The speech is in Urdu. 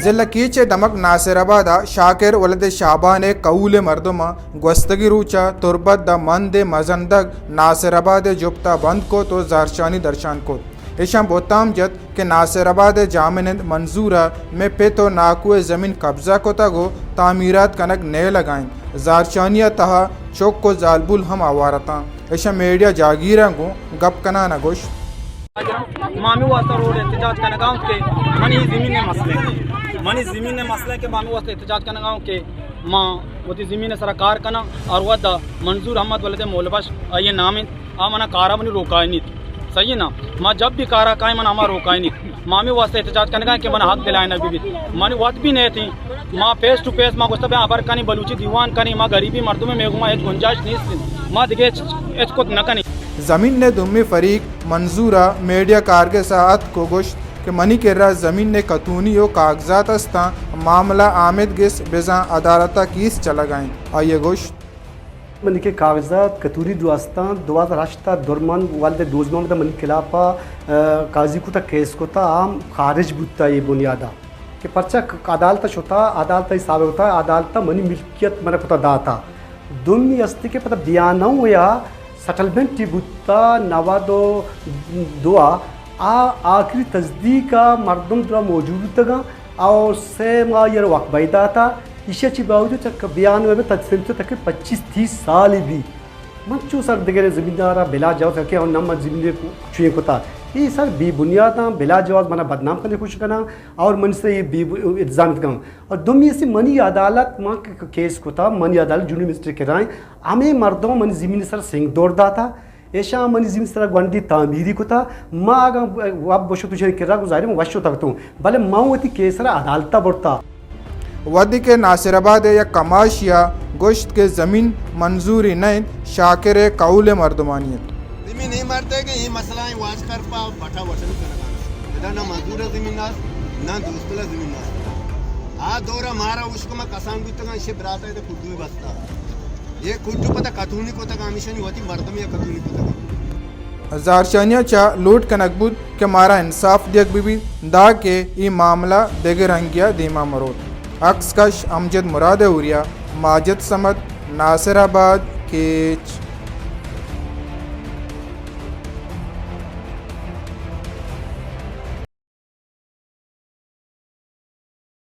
ضلع کیچ دمک ناصرآباد شاکر ولد شعبان قول مردما گوستگی روچا تربت دا مند مزندگ ناصرآباد جبتا بند کو تو زارشانی درشان کو ایشان بوتام جت کہ ناصرآباد جامنند منظورہ میں پہ تو ناکوے زمین قبضہ کو تگو تعمیرات کنک نئے لگائیں زارشانیہ تہا چوک کو زالبول ہم آوارتاں ایشان میڈیا جاگیرہ گو گپ کنا نگوش مامی واسطہ روڈ احتجاج کرنے گاؤں کے منی زمین مسئلے کے مامی واسطہ احتجاج کرنے گاؤں کے ماں وہ زمین سرکار کنا اور وہ دا منظور احمد ولد مولبش یہ نام منا کارا منی روکائے نہیں صحیح نا ماں جب بھی کارا کائیں منا ہمارا روکائے نہیں مامی واسطہ احتجاج کرنے گا کہ منا حق دلائے نبی بھی مانی وقت بھی نہیں تھی ماں فیس ٹو فیس ماں گوشتا بے آبر کنی بلوچی دیوان کنی ماں غریبی مردوں میں میگو ماں ایک گنجائش نہیں ماں دیکھے ایچ کو نہ کنی زمین نے دمی فریق منظورہ میڈیا کار کے ساتھ کو گوشت کہ منی کے رہا زمین نے قطونی و کاغذات استا معاملہ آمد گس بزاں عدالتہ کیس چلا گائیں آئیے گوشت منی کے کاغذات کتوری دوستان دوات راشتہ درمان والد دوزمان دا منی کلاپا قاضی کو تا کیس کو تا عام خارج بودتا یہ بنیادہ کہ پرچہ عدالتہ شتا عدالتہ حساب ہوتا عدالتہ منی ملکیت منہ کو تا داتا دمی استی کے پتہ بیانوں یا سٹلمنٹ بودتا نوادو دعا آخری تصدیقہ مردم درہ موجود تگا اور سے ماہ یہ وقت بیدہ تھا اسے چی باوجود چک بیانوے میں تقسیم تو تک 25-30 سال بھی من چو سر دیگر زمیندارہ بلا جواز کرکے اور نمت زمین چوئیں کو تا یہ سر بی بنیاداں بلا جواز منا بدنام کرنے خوش کرنا اور من سے یہ بی الزام کرنا اور دومی ایسی منی عدالت ماں کیس کو تا منی عدالت جنوبی منسٹر کے رائیں ہمیں مردوں منی زمین سر سنگ دوڑ دا تھا ایشا منی زمین سر گوانڈی تعمیری کو تا ماں آگا واب بشو تجھے کر رہا گزاری میں وشو تک تو بلے ماں ہوتی کیس رہا عدالتہ بڑھتا ودی کے ناصرآباد یا کماشیا گوشت کے زمین منظوری نہیں شاکر قول مردمانیت زمین نہیں مرتے کہ یہ مسئلہ ہے واج کر پا بٹھا وٹن کرنا نہ منظور زمین نہ دوستلا زمین آ دورا مارا اس کو میں کسان گتا گا اسے براتا ہے تو خودو ہی بستا یہ خودو پتہ کتونی کو تک ہمیشہ ہوتی مردم یا کتونی کو تک زارشانیہ چا لوٹ کنک بود کہ مارا انصاف دیکھ بھی دا کے یہ معاملہ دیگر ہنگیا دیما مرود عکس کش امجد مراد اوریا ماجد سمد ناصرآباد کیچ